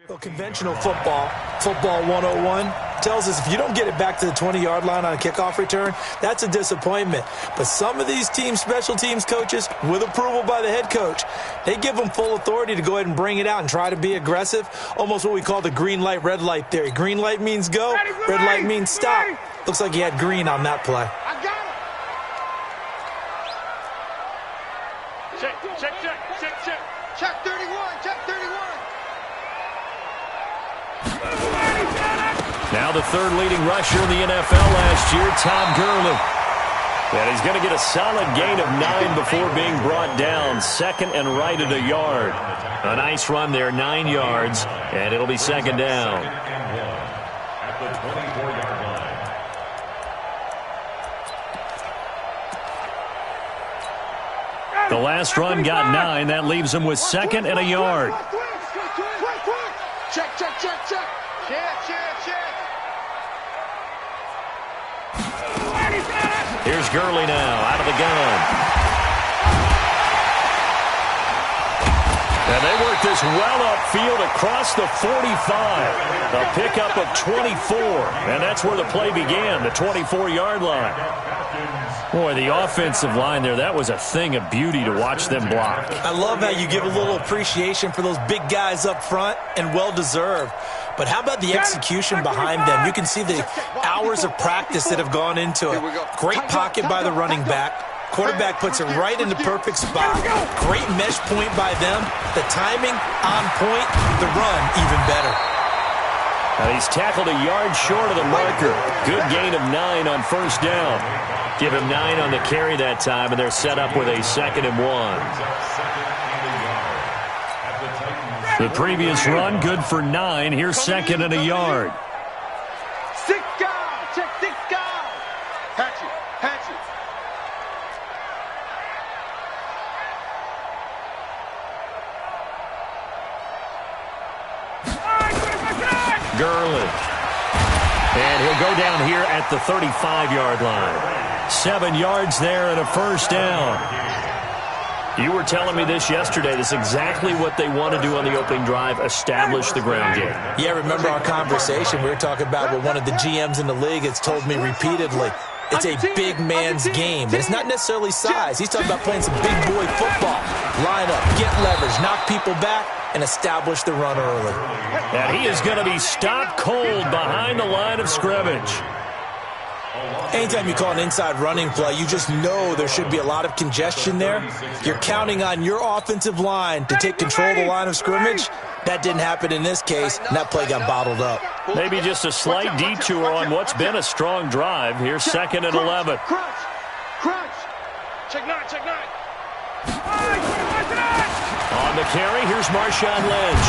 Well, conventional football 101, tells us if you don't get it back to the 20-yard line on a kickoff return, that's a disappointment. But some of these special teams coaches, with approval by the head coach, they give them full authority to go ahead and bring it out and try to be aggressive, almost what we call the green light, red light theory. Green light means go, red light means stop. Looks like he had green on that play. I got it. Check. Check 31, check 31. Now the third leading rusher in the NFL last year, Todd Gurley. And he's going to get a solid gain of 9 before being brought down. Second and right at a yard. A nice run there, 9 yards, and it'll be second down. At the 24-yard line. The last run got 9. That leaves him with second and a yard. Check. Here's Gurley now, out of the gun. And they work this well upfield across the 45. A pickup of 24. And that's where the play began, the 24-yard line. Boy, the offensive line there, that was a thing of beauty to watch them block. I love how you give a little appreciation for those big guys up front, and well-deserved. But how about the execution behind them? You can see the hours of practice that have gone into it. Great pocket by the running back. Quarterback puts it right in the perfect spot. Great mesh point by them. The timing on point. The run even better. And he's tackled a yard short of the marker. Good gain of 9 on first down. Give him 9 on the carry that time, and they're set up with a 2nd and 1. The previous run, good for 9. Here's 2nd and a yard. 6 guys. Check 6 guys. Hatch it. Gurley. And he'll go down here at the 35-yard line. 7 yards there and a first down. You were telling me this yesterday. This is exactly what they want to do on the opening drive, establish the ground game. Yeah, remember our conversation? We were talking about what one of the GMs in the league has told me repeatedly. It's a big man's game. And it's not necessarily size. He's talking about playing some big boy football. Line up, get leverage, knock people back, and establish the run early. And he is going to be stopped cold behind the line of scrimmage. Anytime you call an inside running play, you just know there should be a lot of congestion there. You're counting on your offensive line to take control of the line of scrimmage. That didn't happen in this case, and that play got bottled up. Maybe just a slight detour on what's been a strong drive. Here's 2nd and 11. Crunch. Check 9. On the carry, here's Marshawn Lynch.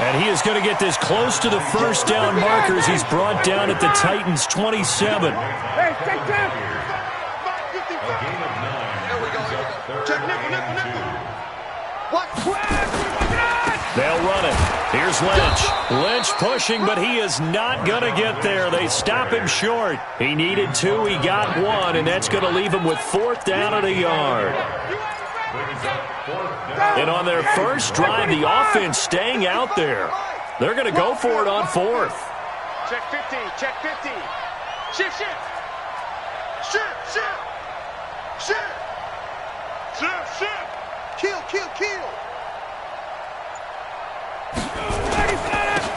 And he is going to get this close to the first down markers. He's brought down at the Titans' 27. Hey, take that. There we go. Check nickel. What? They'll run it. Here's Lynch. Lynch pushing, but he is not going to get there. They stop him short. He needed 2. He got 1, and that's going to leave him with 4th down at a yard. And on their first drive, the offense staying out there. They're going to go for it on 4th. Check 15. Shift. Kill.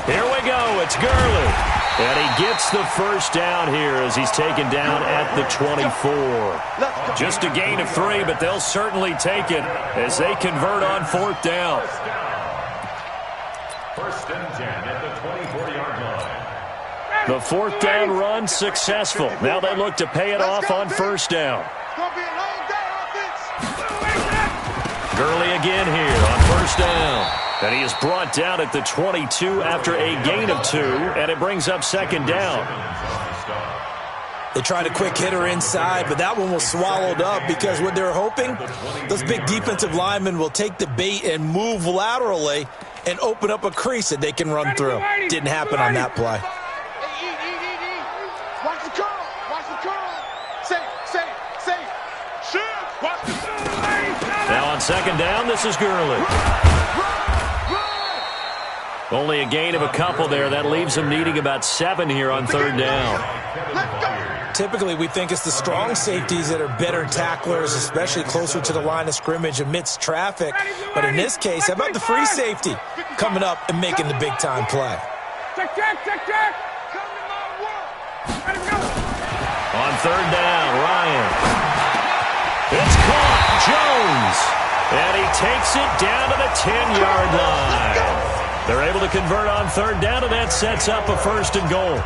Here we go. It's Gurley. And he gets the first down here as he's taken down at the 24. Just a gain of 3, but they'll certainly take it as they convert on 4th down. 1st and 10 at the 24-yard line. The 4th down run successful. Now they look to pay it off on first down. It's going to be a long day, offense. Gurley again here on first down. And he is brought down at the 22 after a gain of 2, and it brings up 2nd down. They tried a quick hitter inside, but that one was swallowed up because what they're hoping, those big defensive linemen will take the bait and move laterally and open up a crease that they can run through. Didn't happen on that play. Watch the curl. Say. Now on 2nd down, this is Gurley. Only a gain of a couple there. That leaves them needing about 7 here on third down. Typically, we think it's the strong safeties that are better tacklers, especially closer to the line of scrimmage amidst traffic. But in this case, how about the free safety coming up and making the big-time play? Check, check, check, check. On third down, Ryan. It's caught. Jones. And he takes it down to the 10-yard line. They're able to convert on third down, and that sets up a first and goal.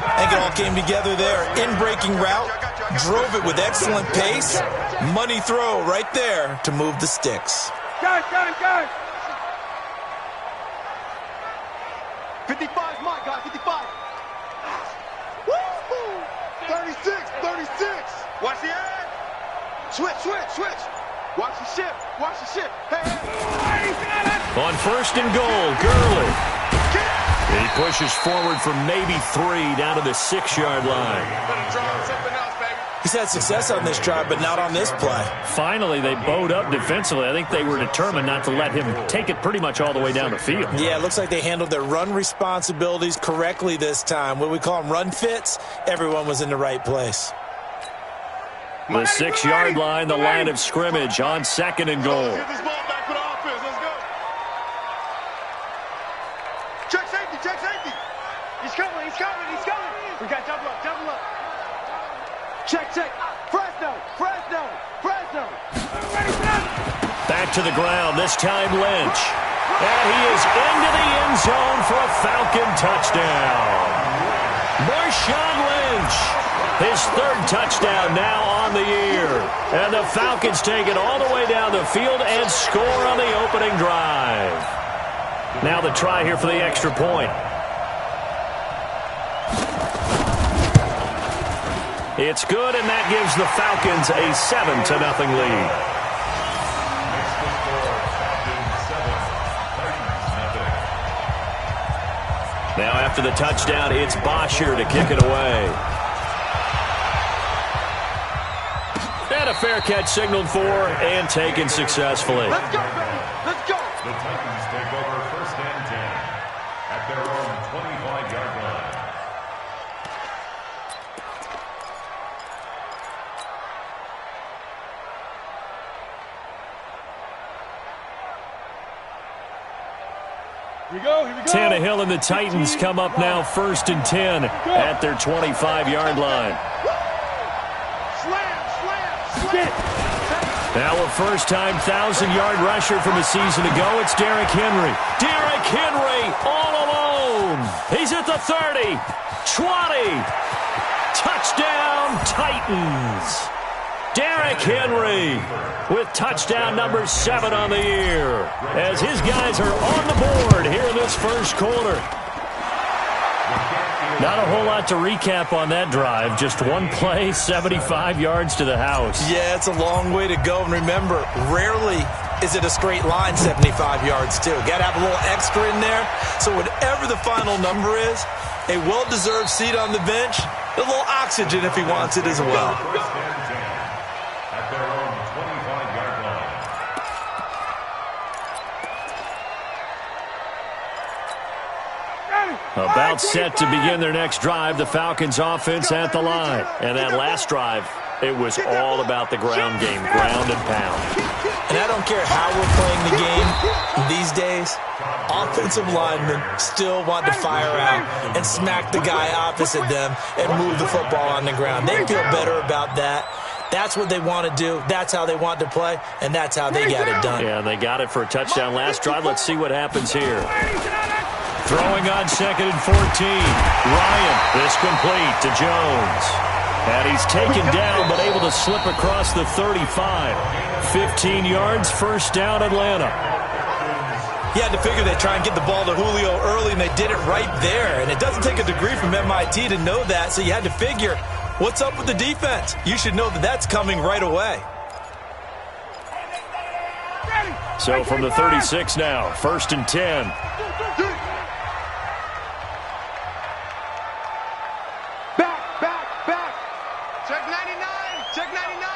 I think it all came together there. In-breaking route, drove it with excellent pace. Money throw right there to move the sticks. Got it. 55 is my guy, 55. Woo-hoo! 36. Watch the ad. Switch. Watch the ship. Hey. On first and goal, Gurley. He pushes forward from maybe 3 down to the 6-yard line. He's had success on this drive, but not on this play. Finally, they bowed up defensively. I think they were determined not to let him take it pretty much all the way down the field. Yeah, it looks like they handled their run responsibilities correctly this time. What we call them run fits, everyone was in the right place. The 6-yard line, the line of scrimmage on second and goal. Get this ball back for the offense. Let's go. Check safety. He's coming. We got double up. Check. Fresno. Back to the ground, this time Lynch. And he is into the end zone for a Falcon touchdown. Marshawn Lynch, his 3rd touchdown now on the year. And the Falcons take it all the way down the field and score on the opening drive. Now the try here for the extra point. It's good, and that gives the Falcons a 7-0 lead. Now after the touchdown, it's Bosher to kick it away. And a fair catch signaled for and taken successfully. Let's go, baby. Let's go. The Titans take over first and 10 at their own 25-yard line. Here we go. Tannehill and the Titans come up now first and 10 at their 25-yard line. Slam. Now a first-time 1,000-yard rusher from a season ago. It's Derrick Henry. Derrick Henry all alone. He's at the 30, 20. Touchdown, Titans. Derrick Henry with touchdown number 7 on the year as his guys are on the board here in this first quarter. Not a whole lot to recap on that drive. Just one play, 75 yards to the house. Yeah, it's a long way to go. And remember, rarely is it a straight line 75 yards, too. Got to have a little extra in there. So whatever the final number is, a well-deserved seat on the bench, a little oxygen if he wants it as well. At their own 25-yard line. About set to begin their next drive, the Falcons offense at the line. And that last drive, it was all about the ground game, ground and pound. And I don't care how we're playing the game these days, offensive linemen still want to fire out and smack the guy opposite them and move the football on the ground. They feel better about that. That's what they want to do. That's how they want to play, and that's how they got it done. Yeah, they got it for a touchdown last drive. Let's see what happens here. Throwing on second and 14. Ryan, this complete to Jones. And he's taken down, but able to slip across the 35. 15 yards, first down, Atlanta. You had to figure they'd try and get the ball to Julio early, and they did it right there. And it doesn't take a degree from MIT to know that, so you had to figure, what's up with the defense? You should know that that's coming right away. So from the 36 now, first and 10. Back. Check 99. Check 99.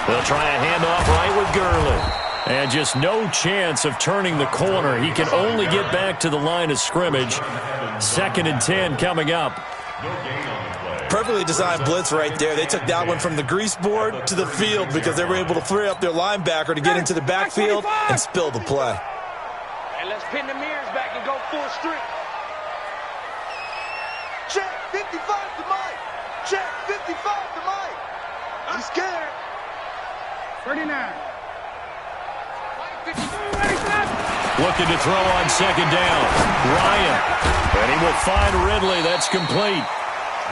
They'll try a handoff right with Gurley. And just no chance of turning the corner. He can only get back to the line of scrimmage. 2nd and 10 coming up. Perfectly designed blitz right there. They took that one from the grease board to the field because they were able to free up their linebacker to get into the backfield and spill the play. And let's pin the mirrors back and go full street. Check 55 to Mike. Check 55 to Mike. I'm scared. 39. Looking to throw on 2nd down. Ryan. And he will find Ridley. That's complete.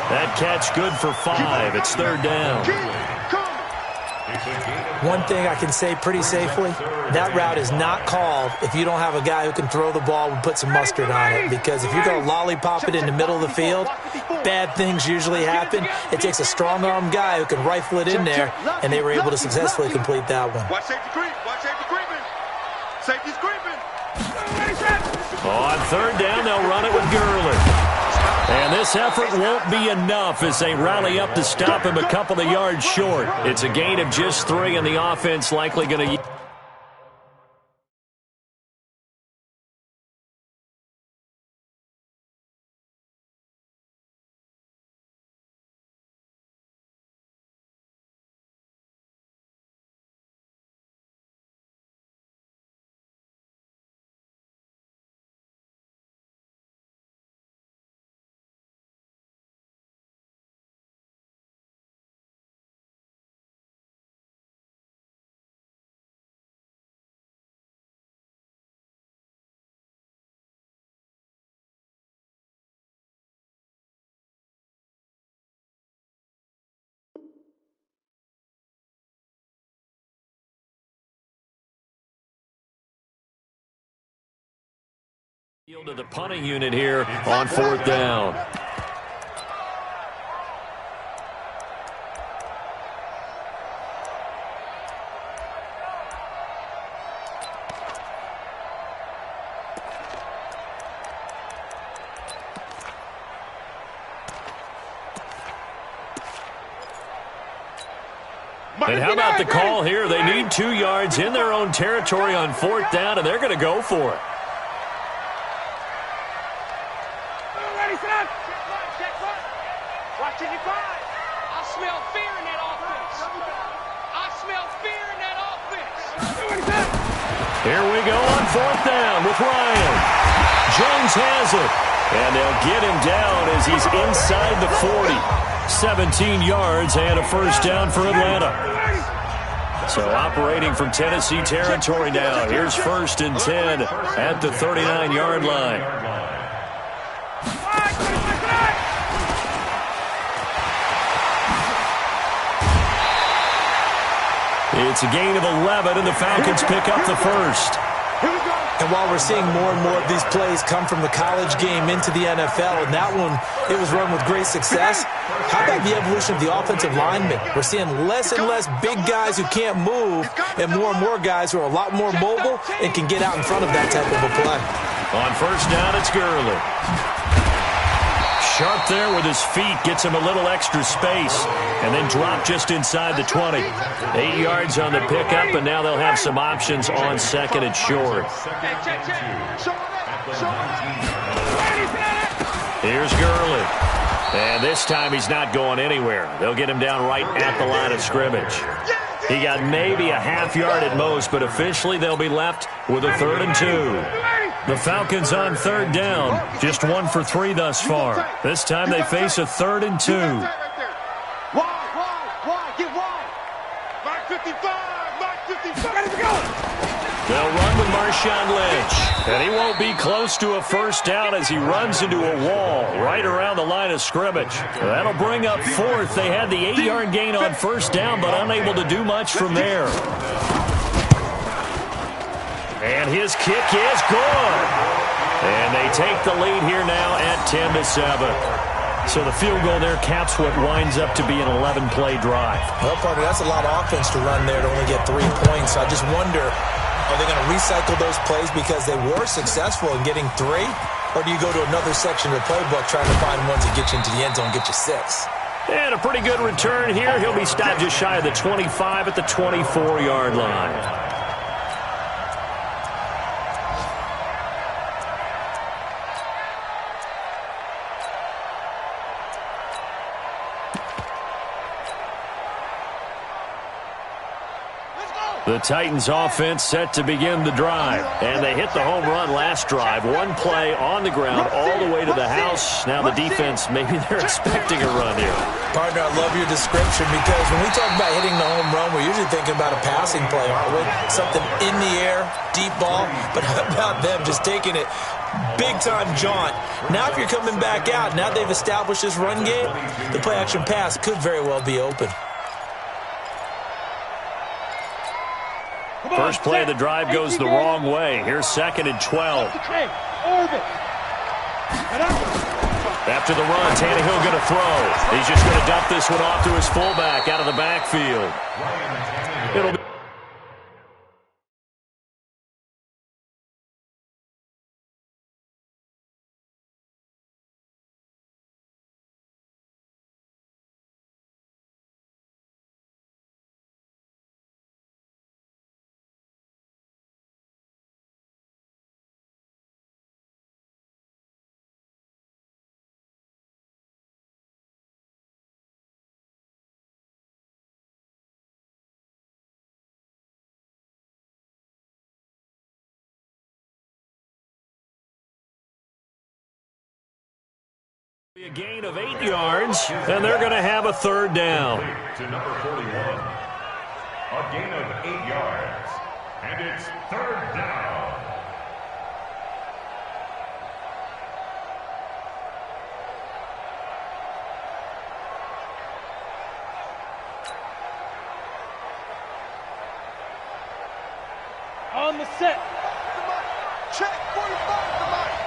That catch good for 5. It's 3rd down. One thing I can say pretty safely, that route is not called if you don't have a guy who can throw the ball and put some mustard on it. Because if you're going to lollipop it in the middle of the field, bad things usually happen. It takes a strong-arm guy who can rifle it in there, and they were able to successfully complete that one. Watch safety creep. Watch safety creeping. Safety's creeping. On 3rd down, they'll run it with Gurley. And this effort won't be enough as they rally up to stop him a couple of yards short. It's a gain of just 3, and the offense likely going to... To the punting unit here on 4th down. And how about the call here? They need 2 yards in their own territory on 4th down, and they're going to go for it. Watch 55. I smell fear in that offense. I smell fear in that offense. Here we go on 4th down with Ryan. Jones has it. And they'll get him down as he's inside the 40. 17 yards and a 1st down for Atlanta. So operating from Tennessee territory now. Here's 1st and 10 at the 39-yard line. It's a gain of 11, and the Falcons pick up the 1st. And while we're seeing more and more of these plays come from the college game into the NFL, and that one, it was run with great success, how about the evolution of the offensive linemen? We're seeing less and less big guys who can't move and more guys who are a lot more mobile and can get out in front of that type of a play. On 1st down, it's Gurley. Sharp there with his feet, gets him a little extra space, and then drop just inside the 20. 8 yards on the pickup, and now they'll have some options on 2nd and short. Here's Gurley. And this time he's not going anywhere. They'll get him down right at the line of scrimmage. He got maybe a half yard at most, but officially they'll be left with a 3rd and 2. The Falcons on 3rd down, just 1 for 3 thus far. This time they face a 3rd and 2. Wide, get wide. Mark 55, Mark 55. Ready to go. They'll run with Marshawn Lynch, and he won't be close to a 1st down as he runs into a wall right around the line of scrimmage. That'll bring up 4th. They had the 8-yard gain on 1st down, but unable to do much from there. And his kick is good. And they take the lead here now at 10-7. So the field goal there caps what winds up to be an 11-play drive. Well, partner, that's a lot of offense to run there to only get 3 points. I just wonder, are they going to recycle those plays because they were successful in getting 3? Or do you go to another section of the playbook trying to find ones that get you into the end zone and get you 6? And a pretty good return here. He'll be stopped just shy of the 25 at the 24-yard line. The Titans offense set to begin the drive. And they hit the home run last drive. One play on the ground all the way to the house. Now the defense, maybe they're expecting a run here. Partner, I love your description because when we talk about hitting the home run, we're usually thinking about a passing play, aren't we? Something in the air, deep ball. But how about them just taking it big-time jaunt? Now if you're coming back out, now they've established this run game, the play-action pass could very well be open. First play of the drive goes the wrong way. Here's 2nd and 12. After the run, Tannehill going to throw. He's just going to dump this one off to his fullback out of the backfield. It'll be a gain of 8 yards, and they're going to have a 3rd down. To number 41. A gain of 8 yards. And it's 3rd down. On the set. Check 45 to Mike.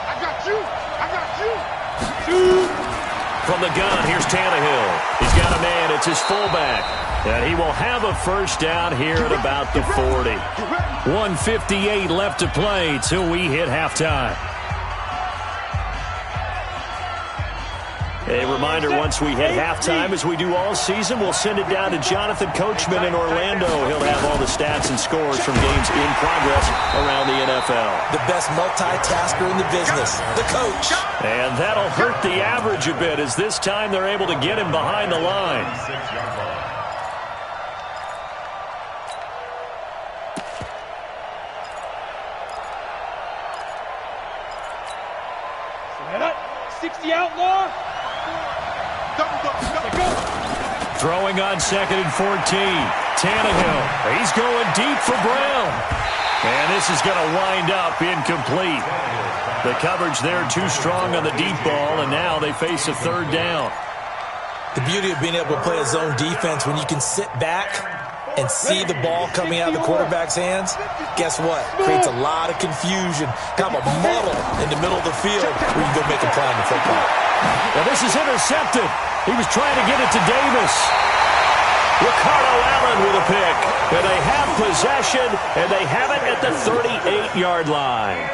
I got you. I got you. From the gun, here's Tannehill. He's got a man. It's his fullback. And he will have a 1st down here at about the 40. 1:58 left to play till we hit halftime. A reminder, once we hit halftime, as we do all season, we'll send it down to Jonathan Coachman in Orlando. He'll have all the stats and scores from games in progress around the NFL. The best multitasker in the business, the coach. And that'll hurt the average a bit, as this time they're able to get him behind the line. 6-yard line. Set up. 60 outlaw. Throwing on 2nd and 14. Tannehill. He's going deep for Brown. And this is going to wind up incomplete. The coverage there too strong on the deep ball, and now they face a 3rd down. The beauty of being able to play a zone defense when you can sit back and see the ball coming out of the quarterback's hands, guess what? Creates a lot of confusion, kind of a muddle in the middle of the field where you can go make a play on the football. Now this is intercepted. He was trying to get it to Davis. Ricardo Allen with a pick. And they have possession, and they have it at the 38-yard line.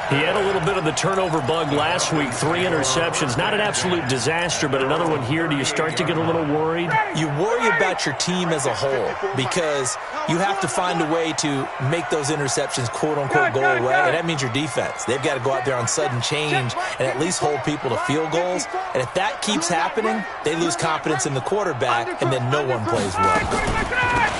He had a little bit of the turnover bug last week, 3 interceptions. Not an absolute disaster, but another one here. Do you start to get a little worried? You worry about your team as a whole because you have to find a way to make those interceptions, quote-unquote, go away, and that means your defense. They've got to go out there on sudden change and at least hold people to field goals. And if that keeps happening, they lose confidence in the quarterback, and then no one plays well.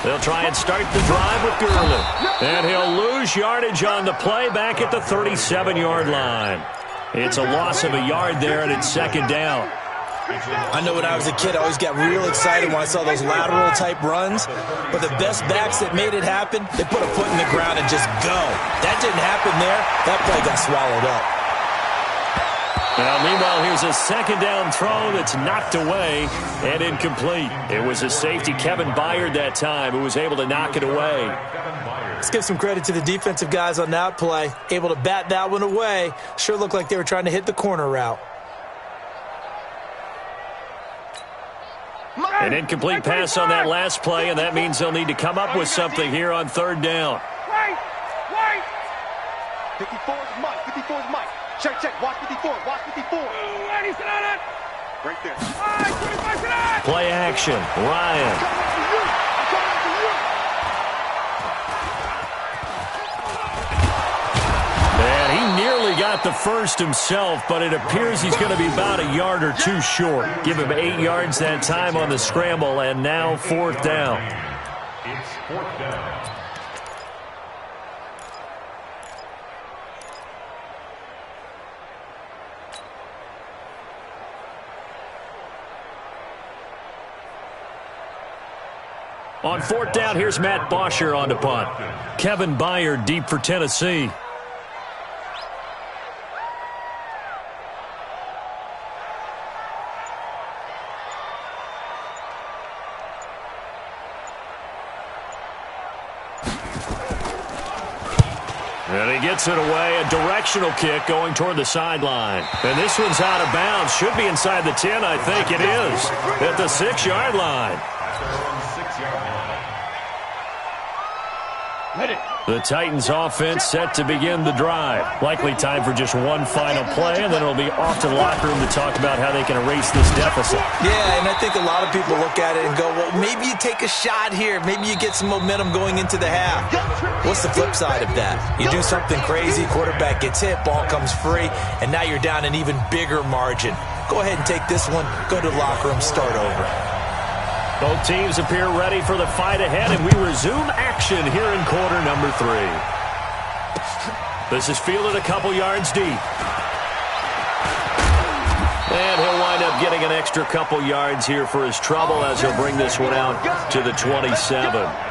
They'll try and start the drive with Gurley. And he'll lose yardage on the play back at the 37-yard line. It's a loss of a yard there, and it's 2nd down. I know when I was a kid, I always got real excited when I saw those lateral-type runs. But the best backs that made it happen, they put a foot in the ground and just go. That didn't happen there. That play got swallowed up. Now, meanwhile, here's a 2nd down throw that's knocked away and incomplete. It was a safety, Kevin Byard, that time, who was able to knock it away. Let's give some credit to the defensive guys on that play. Able to bat that one away. Sure looked like they were trying to hit the corner route. An incomplete pass on that last play, and that means they'll need to come up with something here on 3rd down. Right. 54 is Mike. 54 is Mike. Check. Watch 54. Watch 54. Ready, sit on it. Right there. Play action. Ryan. And he nearly got the first himself, but it appears he's going to be about a yard or 2 short. Give him 8 yards that time on the scramble, and now 4th down. It's 4th down. On 4th down, here's Matt Bosher on the punt. Kevin Byard deep for Tennessee. And he gets it away, a directional kick going toward the sideline. And this one's out of bounds. Should be inside the 10, I think it is. At the 6-yard line. The Titans offense set to begin the drive. Likely time for just one final play, and then it'll be off to the locker room to talk about how they can erase this deficit. Yeah, and I think a lot of people look at it and go, well, maybe you take a shot here. Maybe you get some momentum going into the half. What's the flip side of that? You do something crazy, quarterback gets hit, ball comes free, and now you're down an even bigger margin. Go ahead and take this one, go to the locker room, start over. Both teams appear ready for the fight ahead, and we resume action here in quarter number 3. This is fielded a couple yards deep. And he'll wind up getting an extra couple yards here for his trouble as he'll bring this one out to the 27.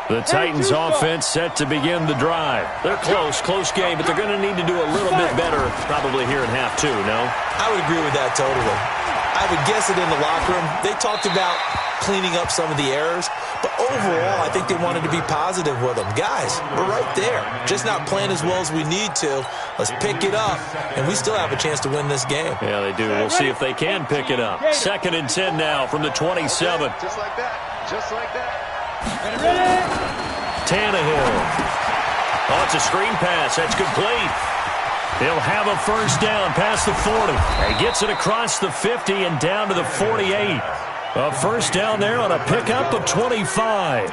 The Titans offense set to begin the drive. They're close game, but they're going to need to do a little bit better probably here in half 2, no? I would agree with that totally. I would guess it in the locker room. They talked about cleaning up some of the errors, but overall I think they wanted to be positive with them. Guys, we're right there. Just not playing as well as we need to. Let's pick it up, and we still have a chance to win this game. Yeah, they do. We'll see if they can pick it up. 2nd and 10 now from the 27. Just like that. Just like that. Tannehill. Oh, it's a screen pass. That's complete. He'll have a first down past the 40. He gets it across the 50 and down to the 48. A first down there on a pickup of 25.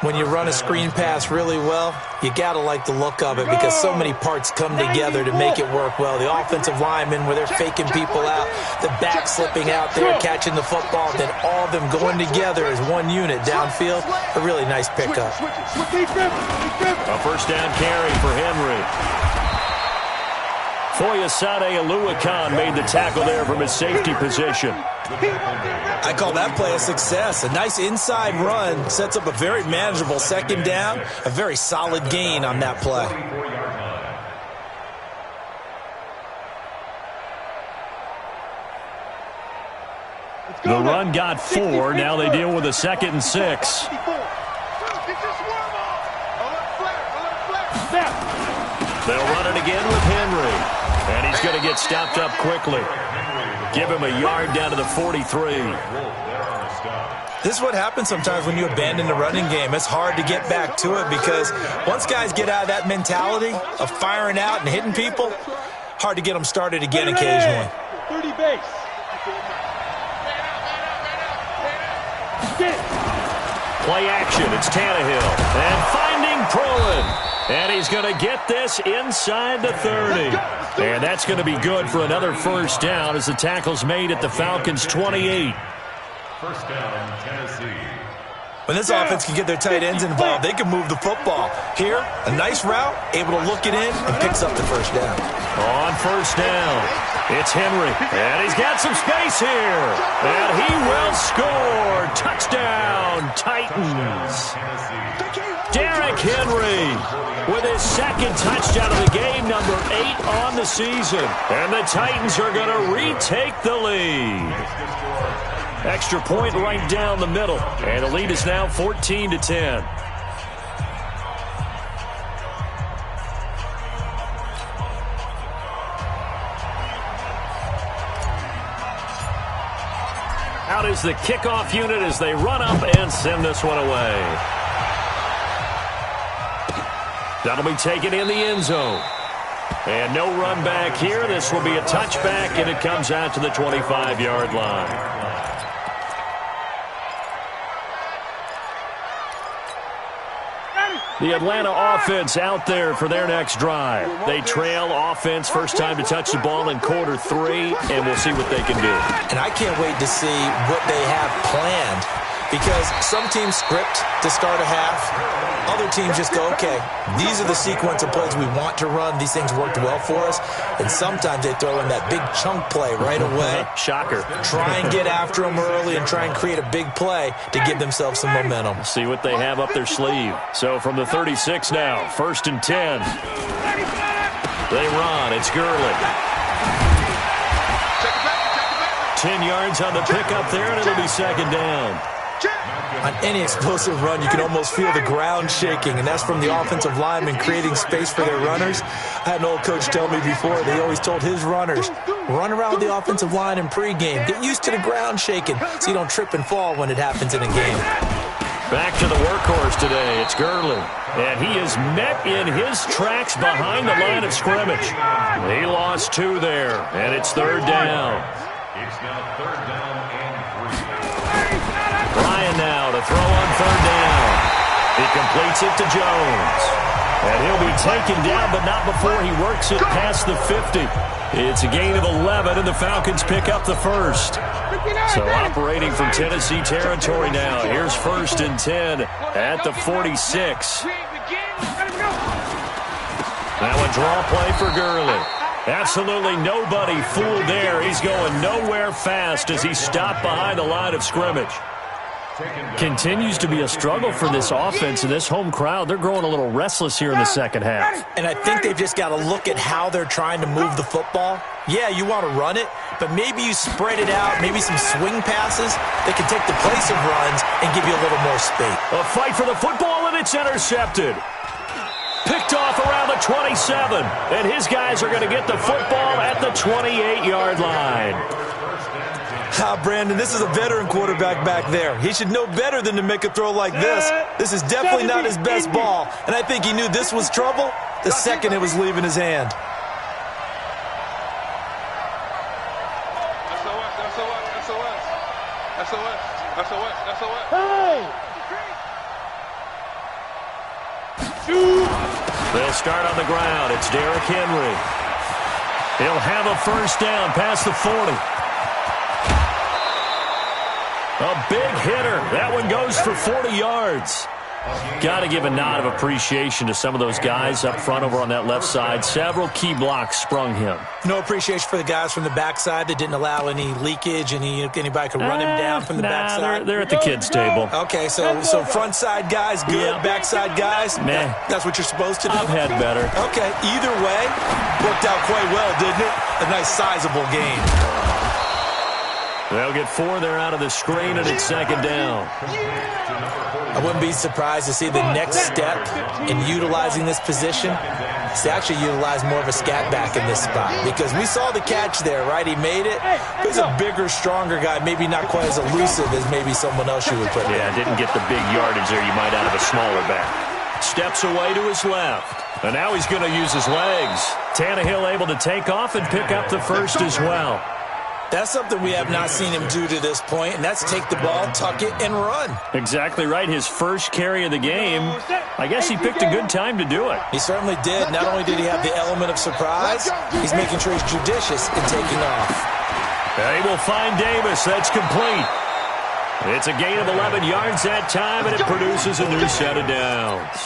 When you run a screen pass really well, you got to like the look of it because so many parts come together to make it work well. The offensive linemen, where they're faking people out, the back slipping out there, catching the football, then all of them going together as one unit downfield. A really nice pickup. A first down carry for Henry. Foyesade Aluakan made the tackle there from his safety position. I call that play a success. A nice inside run sets up a very manageable 2nd down. A very solid gain on that play. The run got 4. Now they deal with a 2nd and 6. They'll run it again with Henry. And he's going to get stopped up quickly. Give him a yard down to the 43. This is what happens sometimes when you abandon the running game. It's hard to get back to it because once guys get out of that mentality of firing out and hitting people, hard to get them started again occasionally. 30 base. Play action. It's Tannehill. And finding Prolin. And he's going to get this inside the 30. And that's going to be good for another first down as the tackle's made at the Falcons' 28. First down, Tennessee. When this offense can get their tight ends involved, they can move the football. Here, a nice route, able to look it in, and picks up the first down. On first down, it's Henry. And he's got some space here. And he will score. Touchdown, Titans. Derrick Henry with his 2nd touchdown of the game, number 8 on the season. And the Titans are going to retake the lead. Extra point right down the middle. And the lead is now 14-10. Out is the kickoff unit as they run up and send this one away. That'll be taken in the end zone. And no run back here. This will be a touchback, and it comes out to the 25-yard line. The Atlanta offense out there for their next drive. They trail offense, first time to touch the ball in quarter 3, and we'll see what they can do. And I can't wait to see what they have planned, because some teams script to start a half. Other teams just go, okay, these are the sequence of plays we want to run. These things worked well for us. And sometimes they throw in that big chunk play right away. Shocker. Try and get after them early and try and create a big play to give themselves some momentum. See what they have up their sleeve. So from the 36 now, 1st and 10. They run. It's Gurley. 10 yards on the pickup there, and it'll be 2nd down. On any explosive run, you can almost feel the ground shaking, and that's from the offensive linemen creating space for their runners. I had an old coach tell me before, they always told his runners, run around the offensive line in pregame. Get used to the ground shaking so you don't trip and fall when it happens in a game. Back to the workhorse today. It's Gurley. And he is met in his tracks behind the line of scrimmage. He lost 2 there, and it's 3rd down. It's now 3rd down and 3. Ryan now to throw on 3rd down. He completes it to Jones. And he'll be taken down, but not before he works it past the 50. It's a gain of 11, and the Falcons pick up the 1st. So operating from Tennessee territory now. Here's 1st and 10 at the 46. Now a draw play for Gurley. Absolutely nobody fooled there. He's going nowhere fast as he stopped behind the line of scrimmage. Continues to be a struggle for this offense and this home crowd. They're growing a little restless here in the second half. And I think they've just got to look at how they're trying to move the football. Yeah, you want to run it, but maybe you spread it out, maybe some swing passes that can take the place of runs and give you a little more space. A fight for the football, and it's intercepted. Picked off around the 27, and his guys are going to get the football at the 28-yard line. Brandon, this is a veteran quarterback back there. He should know better than to make a throw like this. This is definitely not his best ball, and I think he knew this was trouble the second it was leaving his hand. They'll start on the ground. It's Derrick Henry. He'll have a 1st down past the 40. A big hitter. That one goes for 40 yards. Got to give a nod of appreciation to some of those guys up front over on that left side. Several key blocks sprung him. No appreciation for the guys from the backside that didn't allow any leakage, anybody could run him down from the backside. They're at the kids' table. Okay, so front side guys good, yeah. Backside guys, nah. That's what you're supposed to do? I've had better. Okay, either way, worked out quite well, didn't it? A nice sizable gain. They'll get 4 there out of the screen, and it's 2nd down. I wouldn't be surprised to see the next step in utilizing this position is to actually utilize more of a scat back in this spot, because we saw the catch there, right? He made it. He's a bigger, stronger guy, maybe not quite as elusive as maybe someone else you would put in. Yeah, didn't get the big yardage there you might out of a smaller back. Steps away to his left, and now he's going to use his legs. Tannehill able to take off and pick up the 1st as well. That's something we have not seen him do to this point, and that's take the ball, tuck it, and run. Exactly right. His first carry of the game. I guess he picked a good time to do it. He certainly did. Not only did he have the element of surprise, he's making sure he's judicious in taking off. They will find Davis. That's complete. It's a gain of 11 yards that time, and it produces a new set of downs.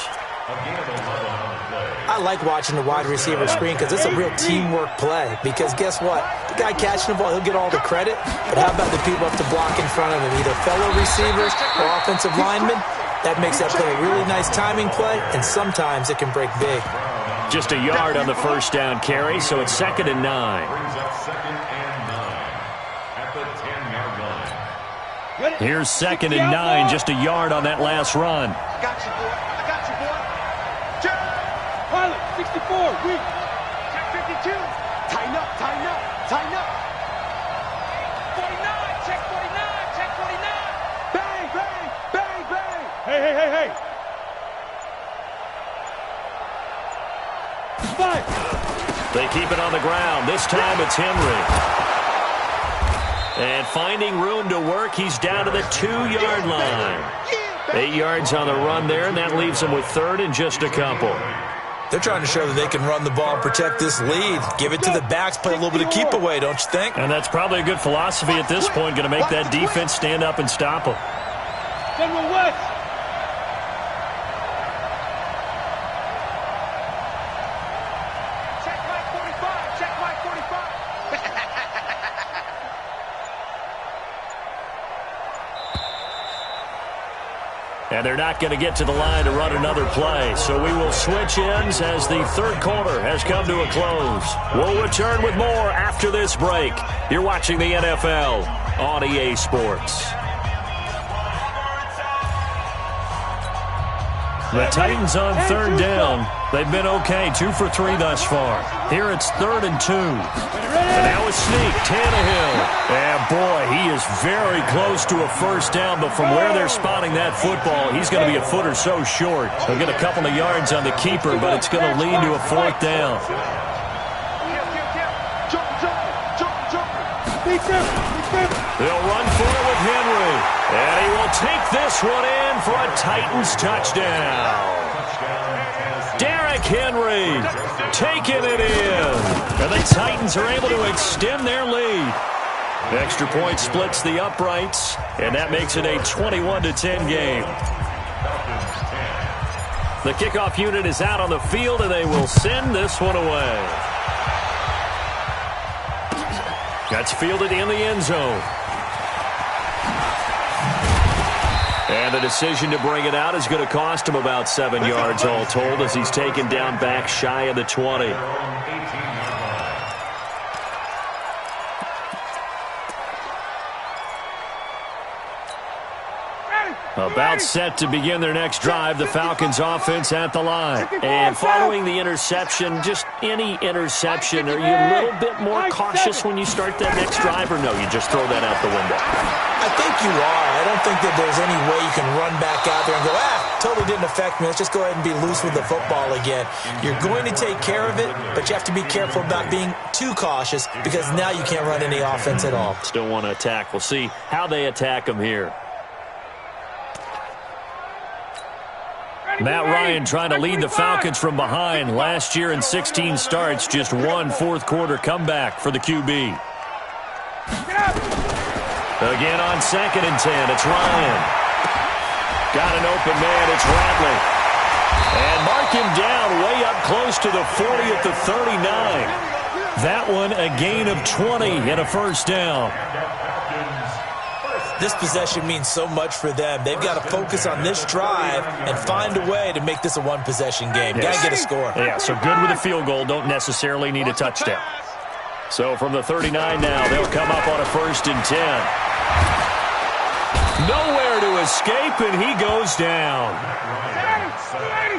I like watching the wide receiver screen because it's a real teamwork play. Because guess what? The guy catching the ball, he'll get all the credit. But how about the people up to block in front of him? Either fellow receivers or offensive linemen. That makes that play a really nice timing play, and sometimes it can break big. Just a yard on the 1st down carry, so it's 2nd and 9. Here's 2nd and 9, just a yard on that last run. I got you, boy. I got you, boy. Pilot, 64, weak. Check 52. Tighten up, tighten up, tighten up. 49, check 49, check 49. Bang, bang, bang, bang. Hey. 5. They keep it on the ground. This time it's Henry. And finding room to work, he's down to the 2-yard line. 8 yards on the run there, and that leaves them with third and just a couple. They're trying to show that they can run the ball and protect this lead. Give it to the backs, play a little bit of keep away, don't you think? And that's probably a good philosophy at this point, going to make that defense stand up and stop them. General West. Check Mike 45. Check Mike 45. And they're not going to get to the line to run another play. So we will switch ends as the third quarter has come to a close. We'll return with more after this break. You're watching the NFL on EA Sports. The Titans on third down. They've been okay, 2 for 3 thus far. Here it's 3rd and 2. And now a sneak, Tannehill. And boy, he is very close to a first down, but from where they're spotting that football, he's going to be a foot or so short. They'll get a couple of yards on the keeper, but it's going to lead to a 4th down. They'll run for it with Henry. And he will take this one in for a Titans touchdown. Derrick Henry taking it in. And the Titans are able to extend their lead. The extra point splits the uprights, and that makes it a 21-10 game. The kickoff unit is out on the field, and they will send this one away. That's fielded in the end zone. And the decision to bring it out is going to cost him about 7 yards all told as he's taken down back shy of the 20. About set to begin their next drive, the Falcons offense at the line. And following the interception, just any interception, are you a little bit more cautious when you start that next drive, or no, you just throw that out the window? I think you are. I don't think that there's any way you can run back out there and go, totally didn't affect me. Let's just go ahead and be loose with the football again. You're going to take care of it, but you have to be careful about being too cautious because now you can't run any offense at all. Still want to attack. We'll see how they attack them here. Matt Ryan trying to lead the Falcons from behind. Last year in 16 starts, just one fourth-quarter comeback for the QB. Again on 2nd and 10, it's Ryan. Got an open man, it's Ratley. And mark him down way up close to the 40 at the 39. That one a gain of 20 and a first down. This possession means so much for them. They've got to focus on this drive and find a way to make this a one-possession game. Got to get a score. Yeah, so good with a field goal. Don't necessarily need a touchdown. So from the 39 now, they'll come up on a 1st and 10. Nowhere to escape, and he goes down.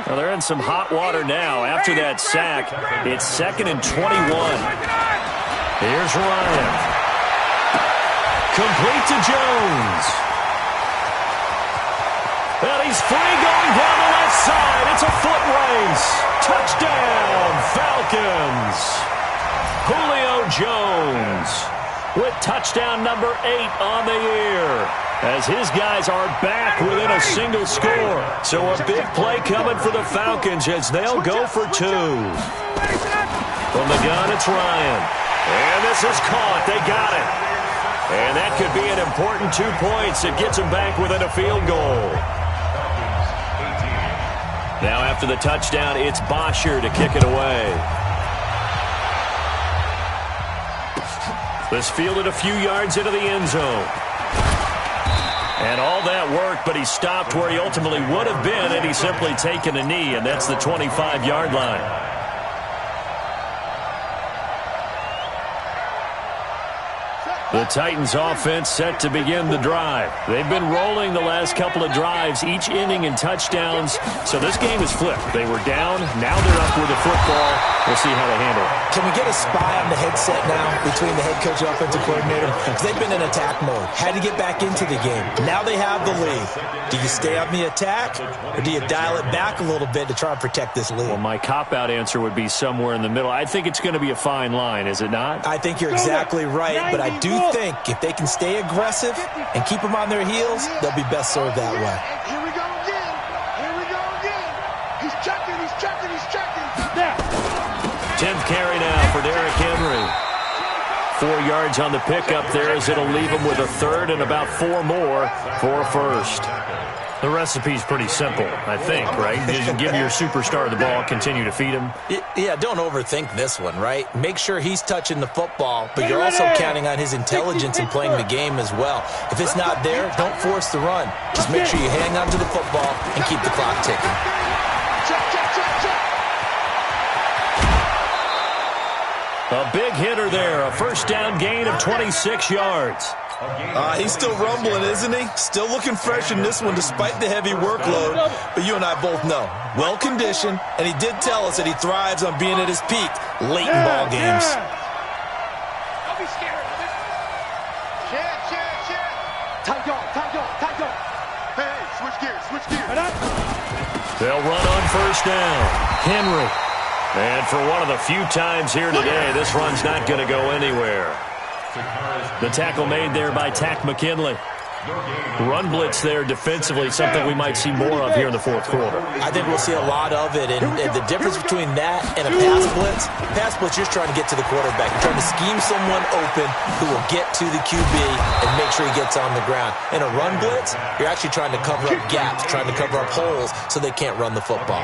Well, they're in some hot water now. After that sack, it's 2nd and 21. Here's Ryan. Complete to Jones. And he's free going down the left side. It's a foot race. Touchdown, Falcons. Julio Jones with touchdown number 8 on the year as his guys are back within a single score. So a big play coming for the Falcons as they'll go for 2. From the gun, it's Ryan. And this is caught. They got it. And that could be an important 2 points. It gets them back within a field goal. Now after the touchdown, it's Bosher to kick it away. This fielded a few yards into the end zone. And all that work, but he stopped where he ultimately would have been, and he's simply taken a knee, and that's the 25-yard line. The Titans offense set to begin the drive. They've been rolling the last couple of drives, each inning in touchdowns. So this game is flipped. They were down. Now they're up with the football. We'll see how they handle it. Can we get a spy on the headset now between the head coach and offensive coordinator? Because they've been in attack mode. Had to get back into the game. Now they have the lead. Do you stay on the attack, or do you dial it back a little bit to try and protect this lead? Well, my cop-out answer would be somewhere in the middle. I think it's going to be a fine line, is it not? I think you're exactly right, but I do think if they can stay aggressive and keep them on their heels, they'll be best served that way. Here we go. 10th carry now for Derrick Henry. 4 yards on the pickup there as it'll leave him with a third and about 4 more for a first. The recipe's pretty simple, I think, right? Just give your superstar the ball, continue to feed him. Yeah, don't overthink this one, right? Make sure he's touching the football, but you're also counting on his intelligence in playing the game as well. If it's not there, don't force the run. Just make sure you hang on to the football and keep the clock ticking. A big hitter there, a first down gain of 26 yards. He's still rumbling, isn't he? Still looking fresh in this one despite the heavy workload. But you and I both know, well-conditioned, and he did tell us that he thrives on being at his peak late in ball games. Don't be scared of it. Shit. Tight dog. Hey, switch gears. They'll run on first down. Henry. And for one of the few times here today, this run's not going to go anywhere. The tackle made there by Tack McKinley. Run blitz there defensively, something we might see more of here in the fourth quarter. I think we'll see a lot of it, and the difference between that and a pass blitz, you're trying to get to the quarterback. You're trying to scheme someone open who will get to the QB and make sure he gets on the ground. In a run blitz, you're actually trying to cover up gaps, trying to cover up holes so they can't run the football.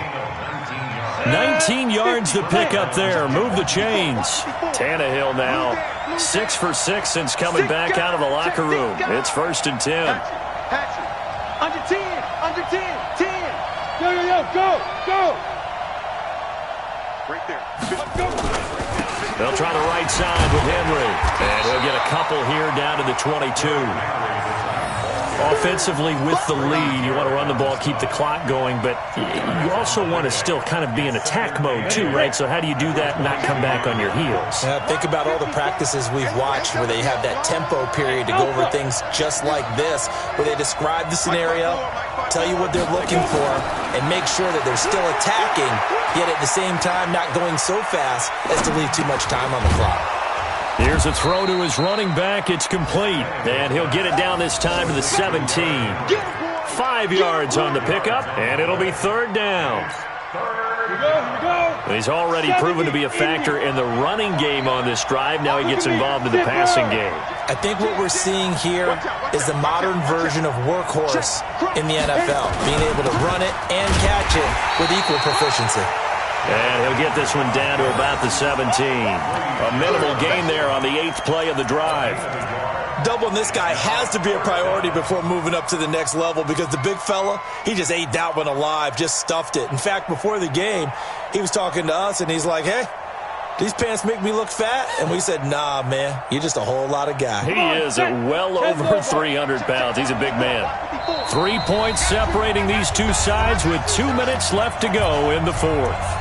19 yards to pick up there. Move the chains. Tannehill now 6 for 6 since coming back out of the locker room. It's 1st and 10. Under 10. Go. Right there. Go. They'll try the right side with Henry. And he'll get a couple here down to the 22. Offensively with the lead, you want to run the ball, keep the clock going, but you also want to still kind of be in attack mode too, right? So how do you do that and not come back on your heels? Yeah, think about all the practices we've watched where they have that tempo period to go over things just like this, where they describe the scenario, tell you what they're looking for, and make sure that they're still attacking, yet at the same time not going so fast as to leave too much time on the clock. Here's a throw to his running back. It's complete. And he'll get it down this time to the 17. 5 yards on the pickup, and it'll be 3rd down. He's already proven to be a factor in the running game on this drive. Now he gets involved in the passing game. I think what we're seeing here is the modern version of workhorse in the NFL, being able to run it and catch it with equal proficiency. And he'll get this one down to about the 17. A minimal gain there on the 8th play of the drive. Doubling this guy has to be a priority before moving up to the next level because the big fella, he just ate that one alive, just stuffed it. In fact, before the game, he was talking to us, and he's like, hey, these pants make me look fat? And we said, nah, man, you're just a whole lot of guy. He is at well over 300 pounds. He's a big man. 3 points separating these two sides with 2 minutes left to go in the fourth.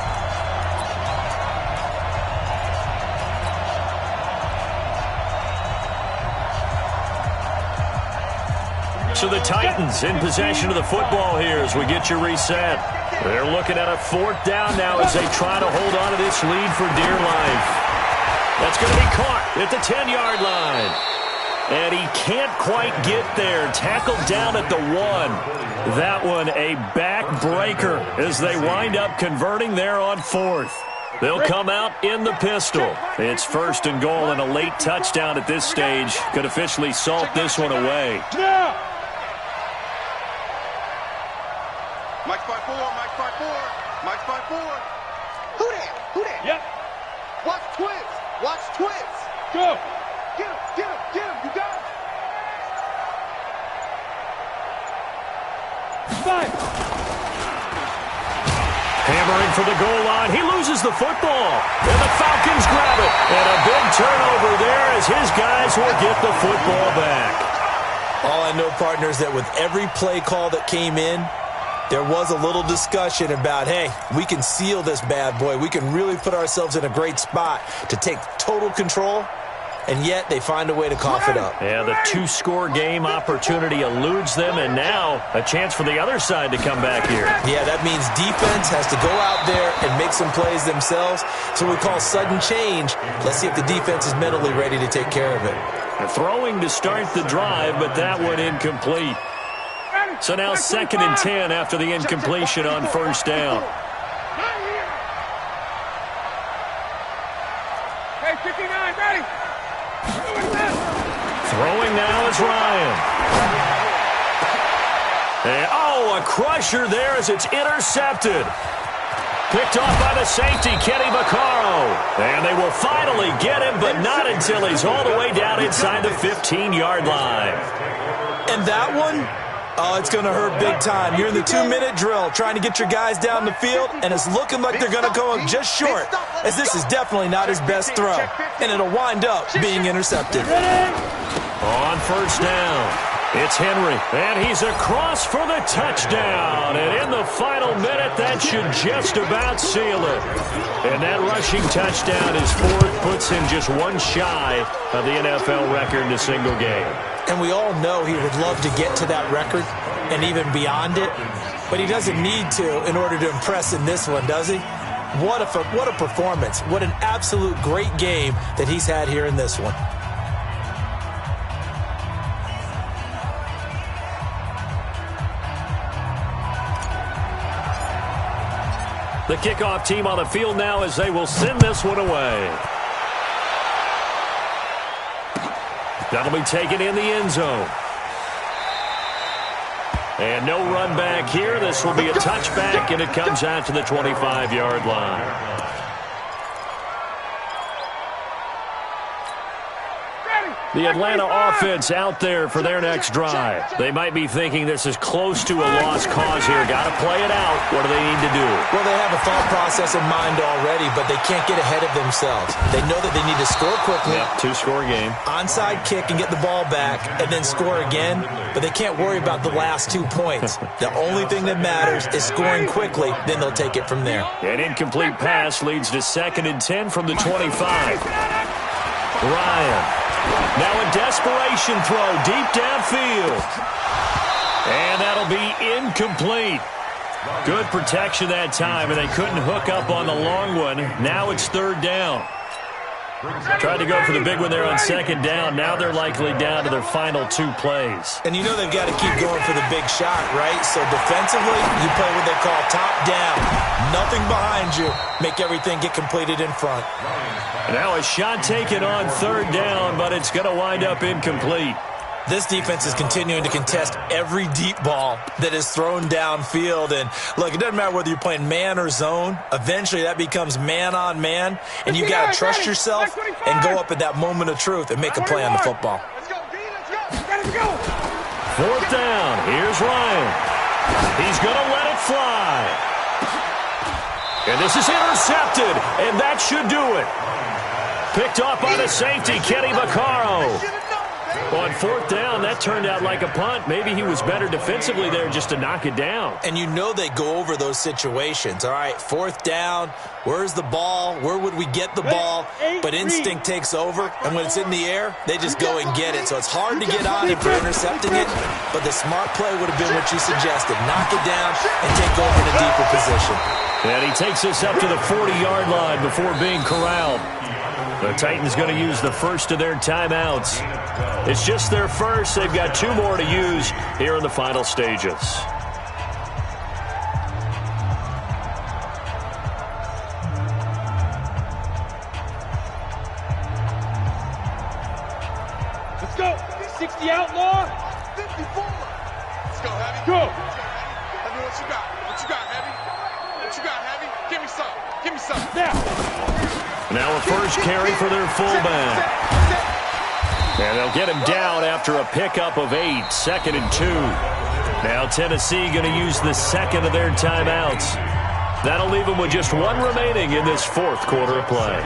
So the Titans in possession of the football here as we get you reset. They're looking at a 4th down now as they try to hold on to this lead for dear life. That's going to be caught at the 10-yard line. And he can't quite get there. Tackled down at the 1. That one a backbreaker as they wind up converting there on 4th. They'll come out in the pistol. It's 1st and goal, and a late touchdown at this stage could officially salt this one away. Mike's by 4. Who that? Yep. Watch twins. Go. Get him. You got him. 5. Hammering for the goal line. He loses the football. And the Falcons grab it. And a big turnover there as his guys will get the football back. All I know, partners, that with every play call that came in, there was a little discussion about, hey, we can seal this bad boy. We can really put ourselves in a great spot to take total control, and yet they find a way to cough it up. Yeah, the 2-score game opportunity eludes them, and now a chance for the other side to come back here. Yeah, that means defense has to go out there and make some plays themselves. So we call sudden change. Let's see if the defense is mentally ready to take care of it. Throwing to start the drive, but that one incomplete. So now 2nd and 10 after the incompletion on 1st down. And, a crusher there as it's intercepted. Picked off by the safety, Kenny Vaccaro. And they will finally get him, but not until he's all the way down inside the 15-yard line. And that one, it's going to hurt big time. You're in the 2-minute drill trying to get your guys down the field, and it's looking like they're going to come up just short, as this is definitely not his best throw. And it'll wind up being intercepted. On first down, it's Henry, and he's across for the touchdown. And in the final minute, that should just about seal it. And that rushing touchdown is fourth, puts him just one shy of the NFL record in a single game. And we all know he would love to get to that record and even beyond it, but he doesn't need to in order to impress in this one, does he? What a performance. What an absolute great game that he's had here in this one. The kickoff team on the field now as they will send this one away. That'll be taken in the end zone. And no run back here. This will be a touchback, and it comes out to the 25-yard line. The Atlanta offense out there for their next drive. They might be thinking this is close to a lost cause here. Got to play it out. What do they need to do? Well, they have a thought process in mind already, but they can't get ahead of themselves. They know that they need to score quickly. Yep, two-score game. Onside kick and get the ball back and then score again, but they can't worry about the last 2 points. The only thing that matters is scoring quickly, then they'll take it from there. An incomplete pass leads to 2nd and 10 from the 25. Ryan. Now a desperation throw deep downfield. And that'll be incomplete. Good protection that time, and they couldn't hook up on the long one. Now it's 3rd down. Tried to go for the big one there on 2nd down. Now they're likely down to their final 2 plays. And you know they've got to keep going for the big shot, right? So defensively, you play what they call top down. Nothing behind you. Make everything get completed in front. Now a shot taken on 3rd down, but it's going to wind up incomplete. This defense is continuing to contest every deep ball that is thrown downfield. And, look, it doesn't matter whether you're playing man or zone. Eventually, that becomes man-on-man, and you got to trust yourself and go up at that moment of truth and make a play on the football. Let's go. 4th down. Here's Ryan. He's going to let it fly. And this is intercepted, and that should do it. Picked off by the safety, Kenny Vaccaro. On 4th down, that turned out like a punt. Maybe he was better defensively there just to knock it down. And you know they go over those situations. All right, 4th down, where's the ball? Where would we get the ball? But instinct takes over, and when it's in the air, they just go and get it. So it's hard to get on it for intercepting it, but the smart play would have been what you suggested. Knock it down and take over in a deeper position. And he takes us up to the 40-yard line before being corralled. The Titans going to use the first of their timeouts. It's just their first. They've got 2 more to use here in the final stages. Let's go. 60 outlaw. 54. Let's go, Heavy. Go. Heavy, what you got? What you got, Heavy? What you got, Heavy? Give me some. Give me some. Now a first carry for their fullback. And they'll get him down after a pickup of 8, 2nd and 2. Now Tennessee going to use the 2nd of their timeouts. That'll leave them with just 1 remaining in this 4th quarter of play.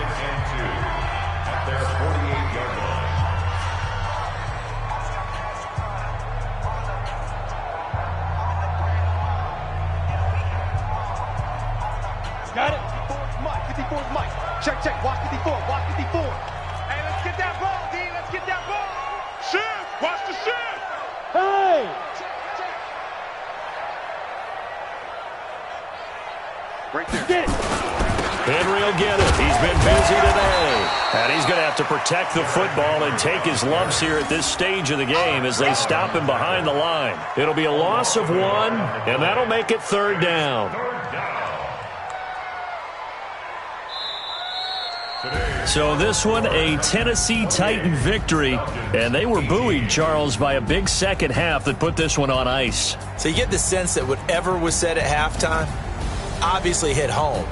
Got it. 54's Mike. 54's Mike. Check. Watch 54. Watch 54. Hey, let's get that ball, D. Let's get that ball. Shift. Watch the shift. Hey. Right there. Get it. Henry will get it. He's been busy today. And he's going to have to protect the football and take his lumps here at this stage of the game as they stop him behind the line. It'll be a loss of 1, and that'll make it 3rd down. Today So this one, a Tennessee Titan victory, and they were buoyed, Charles, by a big second half that put this one on ice. So you get the sense that whatever was said at halftime obviously hit home.